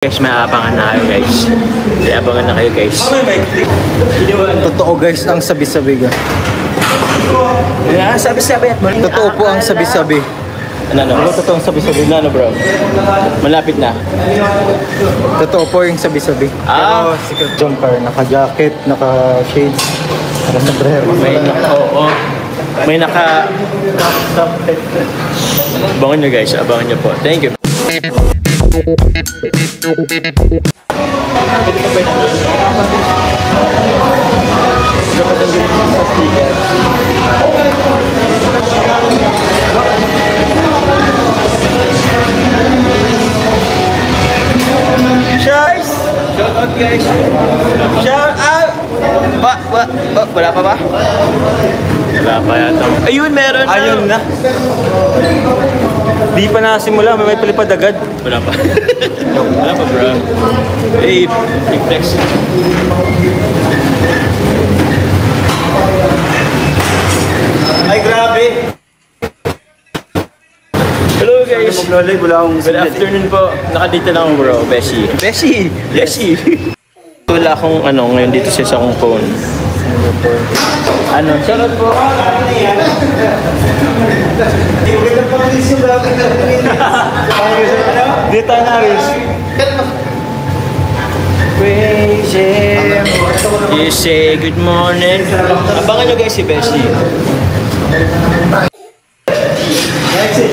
Guys, may abangan na kayo guys. May abangan na kayo guys. Totoo guys ang sabi-sabi ga. Sabi-sabi at maling. Totoo po ang sabi-sabi. Ano? Totoo ang sabi-sabi. Ano bro? Malapit na. Totoo po yung sabi-sabi. Pero secret jumper, naka-jacket, naka-shades, naka-sombrero. May naka... Abangan nyo guys, abangan nyo po. Thank you. Guys! Shout out guys! Shout out! Wala pa ba? Wala pa yata. Ayun, meron na! Ayun na! Di pa nasimula, may palipad agad. Wala pa. Wala pa bro. Hey, big flex. Ay grabe! Hello guys! Good Good afternoon po. Nakadito lang ako bro, Beshi. Beshi! Wala akong ngayon dito sa isang phone. Shoutout po. Dito na rin. You say good morning. Abangan nyo guys si Beshi.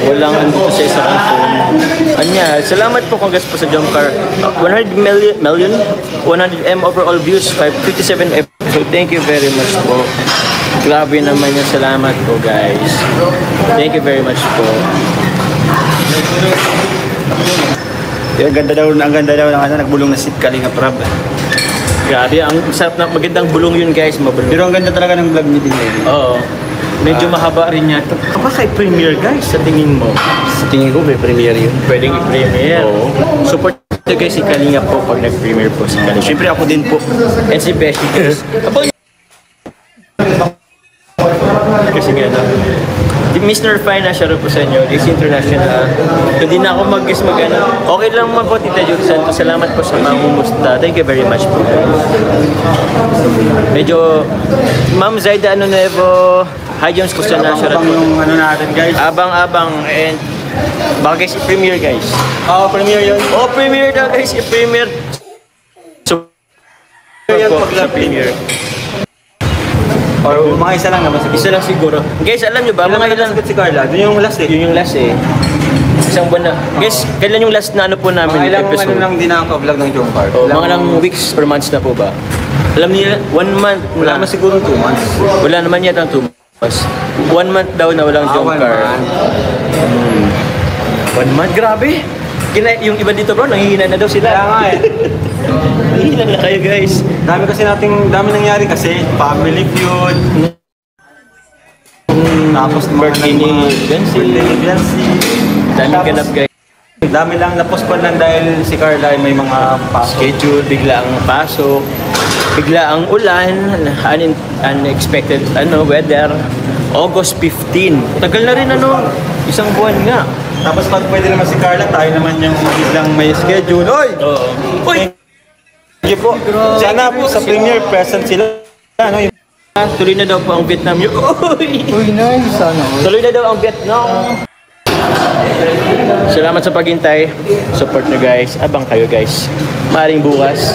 Walang andito sa isang phone. Anya, salamat po congrats po sa jump car. 100 million 100M overall views, 557 episode. Thank you very much po. Grabe naman yung salamat po guys. Thank you very much po. Ang ganda daw ng nagbulong na si Kalinga Prab. Grabe, ang sarap na magandang bulong yun guys. Pero ang ganda talaga ng vlog ni Dinay. Oo. Medyo mahaba rin yata. Kapag kay premiere guys, sa tingin mo? Sa tingin ko may premiere yun. Pwedeng i-premiere. Oo. Support nyo guys si Kalinga po pag nag-premiere po si Kalinga. Siyempre ako din po. And si Beshi guys. Kasi nga na. Mr. Fine na siya rin po sa inyo. This international. Hindi na ako mag-guess Okay lang man po Tita Judy Santos. Salamat po sa mga umusta. Thank you very much po. Medyo Ma'am Zaida Nuevo. Hi Jones, gusto na siya rin po. Yung natin guys. Abang-abang and baka guys i-premiere guys. Premiere yun. Premiere na guys, i-premiere. So, sa premiere. Or mga isa lang naman siguro. Isa lang siguro. Guys, alam nyo ba? Mga ilang... si Carla. Doon yung last eh. Yun yung last eh. Isang buwan na. Guys, kailan yung last na ano po namin Mga ilang episode? lang din nakaka-vlog ng Jump Car. Mga lang weeks or months na po ba? Alam niyo, 1 month. Wala naman siguro 2 months. Wala naman yata 2 months. 1 month daw na walang jump car. 1 month? Grabe! Yung iba dito bro, nanghihina na daw sila. Kaya nga eh. Nanghihina na kayo guys. Dami nangyari kasi. Family feud. Tapos Birthday ni Bensi. Daming ganap guys. Dami lang na-postpone lang dahil si Carla ay may mga Schedule, bigla ang pasok, bigla ang ulan, unexpected weather. August 15. Tagal na rin isang buwan nga. Tapos pag pwede naman si Carla, tayo naman yung biglang may schedule. Oy! Oo. Uy! Thank you po. Sana po sa premiere present sila. Tuloy na daw po ang Vietnam. Uy, nice. Tuloy na daw ang Vietnam. Salamat sa paghintay. Support nyo guys. Abang kayo guys. Maring bukas.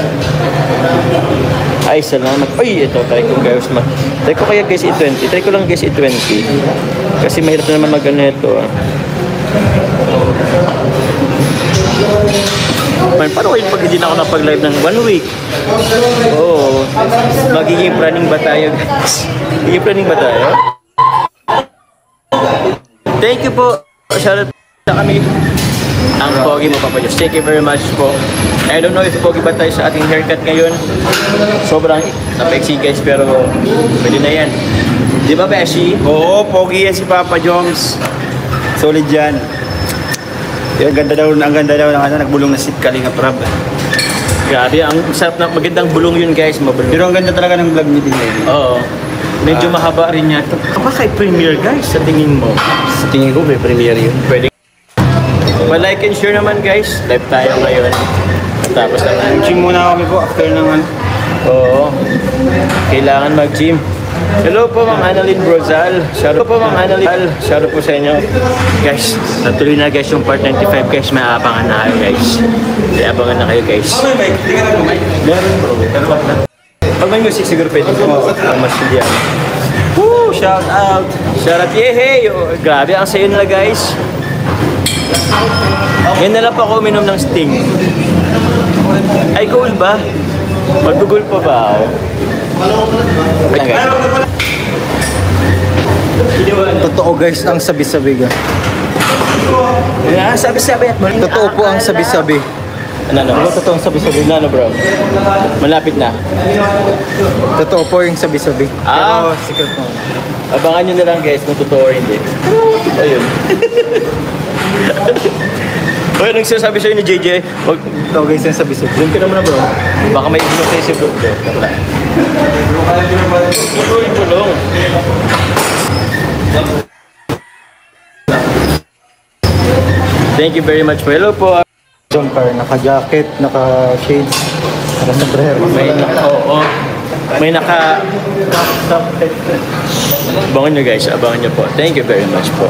Ay, salamat. Uy, ito. Try ko guys. Try ko kaya guys i-20. Try ko lang guys i-20. Kasi mahirap na naman mag-ano ito. Paano kayo pag hindi na ako napag-live ng 1 week? Oo. Magiging planning ba tayo guys? Magiging planning ba tayo? Thank you po. Shoutout sa kami. Ang pogi mo Papa Diyos. Thank you very much po. I don't know if pogi ba tayo sa ating haircut ngayon. Sobrang napexy guys pero pwede na yan. Di ba Beshi? Oo, pogi yan si Papa Joms. Solid yan. Ang ganda daw ng nagbulong na si Kalinga Prab. Grabe, ang sarap na magandang bulong yun guys. Pero ang ganda talaga ng vlog ni Dinay. Oo. Medyo mahaba rin yata. Kapag kay premiere guys, sa tingin mo? Sa tingin ko may premiere yun. Pwede. Like and share naman guys. Live tayo ngayon. Tapos na. Gym muna kami po after ng ano. Oo. Kailangan mag-gym. Hello po Ma'am Annalyn Brozal. Shoutout po Ma'am Annalyn. Shoutout po sa inyo. Guys, natuloy na guys yung part 95 guys. May abangan na kayo guys. May abangan na kayo guys. Meron bro. Pag may music siguro pwede ko. Mas hindi yan. Woo! Shout out! Shout out! Yehey! Oh, grabe ang sayo nila guys. Ngayon na lang pa ako uminom ng Sting. Ay, goal ba? Mag-goal pa ba ako? Ayan guys. Totoo guys ang sabi-sabi ga. Sabi-sabi at mali. Totoo po ang sabi-sabi. Ano? Totoo ang sabi-sabi. Ano bro? Malapit na. Totoo po yung sabi-sabi. Ah, Secret mo. abangan nyo na lang guys kung totoo or hindi. Ayun. Oy, nagsasabi sa'yo ni JJ, wag, Totoo guys ang sabi-sabi. doon ka naman na bro. Baka may ibig sa'yo si bro. Tulong. Thank you very much po. Hello po. Jumper, naka-jacket, naka-shades, naka-sombrero. May naka... Abangan nyo guys, abangan nyo po. Thank you very much po.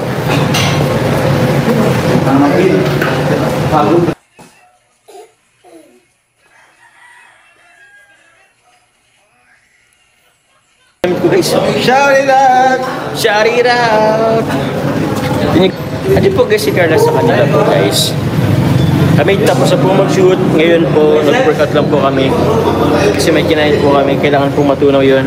Guys, Shout it out! shout it out! Adi po guys si Carla sa kanila po guys. Kami tapos na po mag-shoot. Ngayon po, nag-workout lang po kami. Kasi may kinain po kami. Kailangan po matunaw yun.